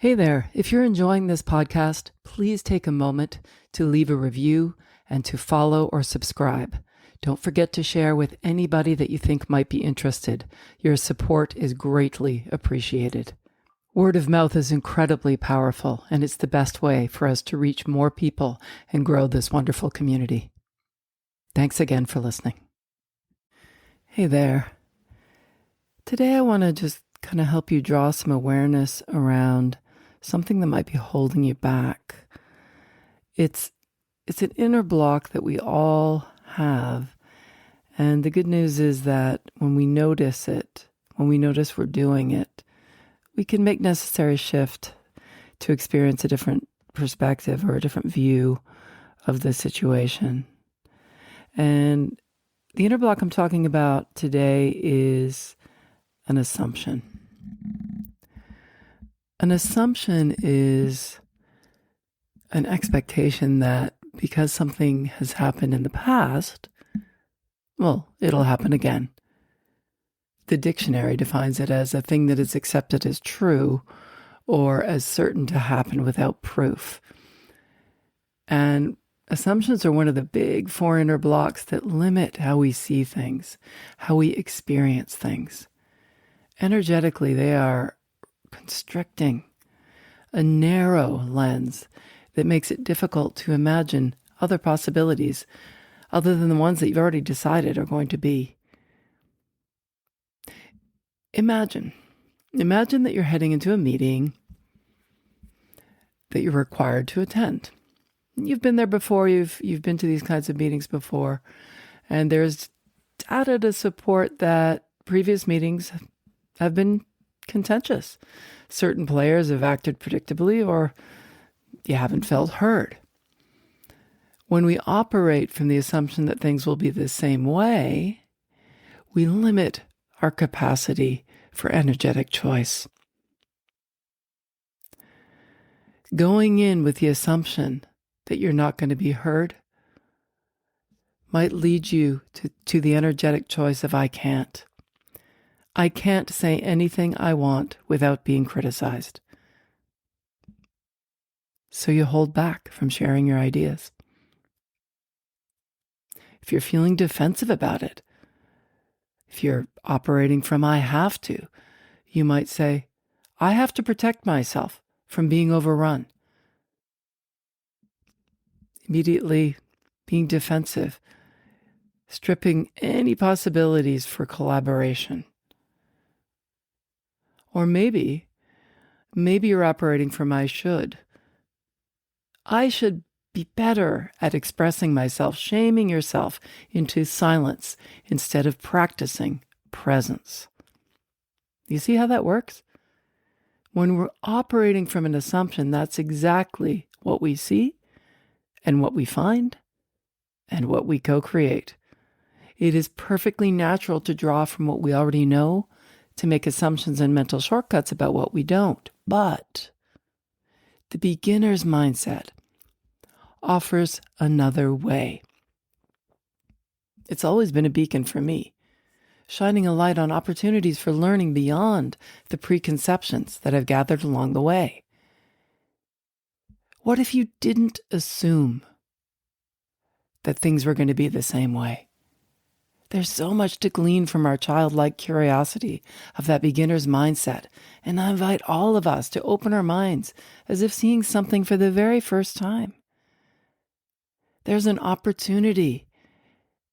Hey there, if you're enjoying this podcast, please take a moment to leave a review and to follow or subscribe. Don't forget to share with anybody that you think might be interested. Your support is greatly appreciated. Word of mouth is incredibly powerful, and it's the best way for us to reach more people and grow this wonderful community. Thanks again for listening. Hey there. Today I want to just kind of help you draw some awareness around something that might be holding you back. It's an inner block that we all have. And the good news is that when we notice it, when we notice we're doing it, we can make necessary shift to experience a different perspective or a different view of the situation. And the inner block I'm talking about today is an assumption. An assumption is an expectation that because something has happened in the past, well, it'll happen again. The dictionary defines it as a thing that is accepted as true or as certain to happen without proof. And assumptions are one of the big four inner blocks that limit how we see things, how we experience things. Energetically, they are constricting, a narrow lens that makes it difficult to imagine other possibilities other than the ones that you've already decided are going to be. Imagine that you're heading into a meeting that you're required to attend. You've been there before, you've been to these kinds of meetings before, and there's data to support that previous meetings have been contentious. Certain players have acted predictably, or you haven't felt heard. When we operate from the assumption that things will be the same way, we limit our capacity for energetic choice. Going in with the assumption that you're not going to be heard might lead you to the energetic choice of I can't. I can't say anything I want without being criticized. So you hold back from sharing your ideas. If you're feeling defensive about it, if you're operating from I have to, you might say, I have to protect myself from being overrun. Immediately being defensive, stripping any possibilities for collaboration. Or maybe you're operating from I should. I should be better at expressing myself, shaming yourself into silence instead of practicing presence. You see how that works? When we're operating from an assumption, that's exactly what we see and what we find and what we co-create. It is perfectly natural to draw from what we already know, to make assumptions and mental shortcuts about what we don't. But the beginner's mindset offers another way. It's always been a beacon for me, shining a light on opportunities for learning beyond the preconceptions that I've gathered along the way. What if you didn't assume that things were going to be the same way? There's so much to glean from our childlike curiosity of that beginner's mindset, and I invite all of us to open our minds as if seeing something for the very first time. There's an opportunity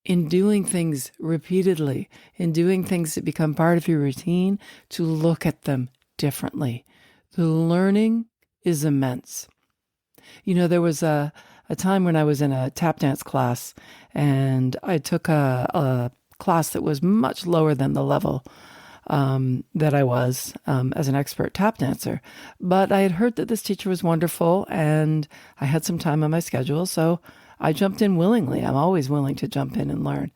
in doing things repeatedly, in doing things that become part of your routine, to look at them differently. The learning is immense. You know, there was a time when I was in a tap dance class, and I took a class that was much lower than the level that I was as an expert tap dancer. But I had heard that this teacher was wonderful, and I had some time on my schedule, so I jumped in willingly. I'm always willing to jump in and learn.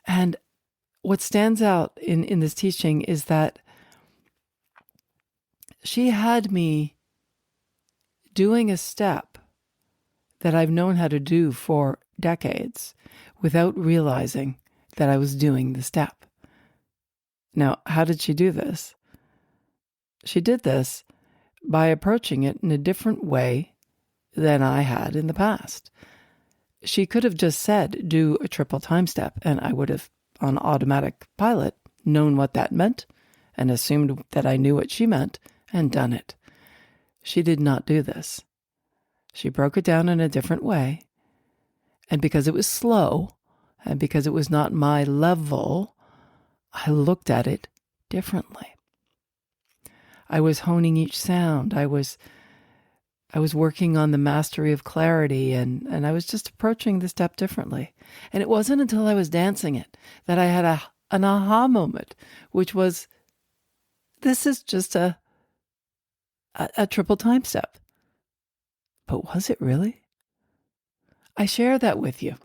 And what stands out in this teaching is that she had me doing a step that I've known how to do for decades without realizing that I was doing the step. Now, how did she do this? She did this by approaching it in a different way than I had in the past. She could have just said, do a triple time step, and I would have, on automatic pilot, known what that meant and assumed that I knew what she meant and done it. She did not do this. She broke it down in a different way. And because it was slow, and because it was not my level, I looked at it differently. I was honing each sound. I was working on the mastery of clarity, and I was just approaching the step differently. And it wasn't until I was dancing it that I had an aha moment, which was, this is just a triple time step. But was it really? I share that with you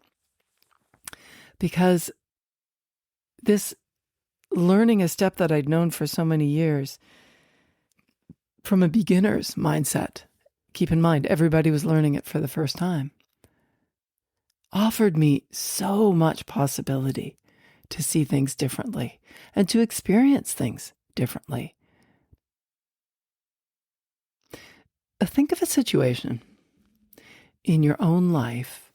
because this learning a step that I'd known for so many years from a beginner's mindset, keep in mind, everybody was learning it for the first time, offered me so much possibility to see things differently and to experience things differently. Think of a situation in your own life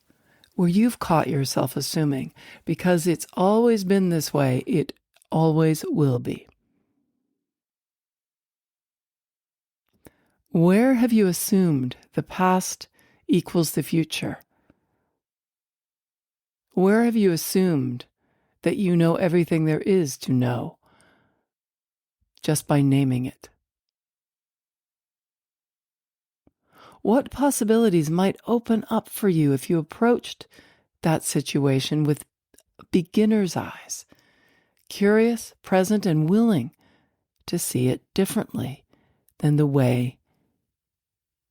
where you've caught yourself assuming, because it's always been this way, it always will be. Where have you assumed the past equals the future? Where have you assumed that you know everything there is to know just by naming it? What possibilities might open up for you if you approached that situation with beginner's eyes, curious, present, and willing to see it differently than the way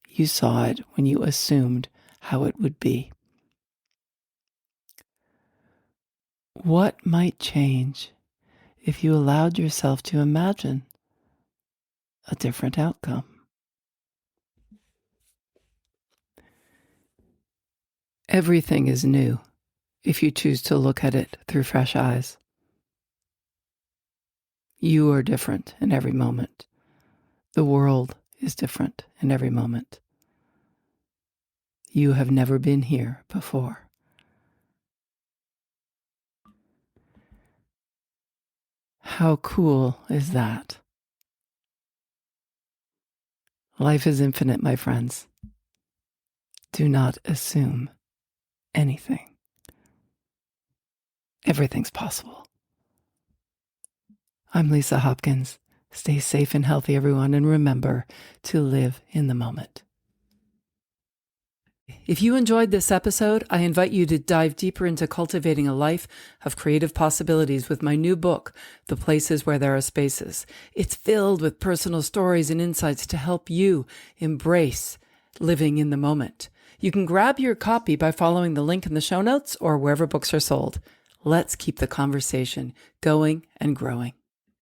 you saw it when you assumed how it would be? What might change if you allowed yourself to imagine a different outcome? Everything is new if you choose to look at it through fresh eyes. You are different in every moment. The world is different in every moment. You have never been here before. How cool is that? Life is infinite, my friends. Do not assume anything. Everything's possible. I'm Lisa Hopkins. Stay safe and healthy, everyone, and remember to live in the moment. If you enjoyed this episode, I invite you to dive deeper into cultivating a life of creative possibilities with my new book, The Places Where There Are Spaces. It's filled with personal stories and insights to help you embrace living in the moment. You can grab your copy by following the link in the show notes or wherever books are sold. Let's keep the conversation going and growing.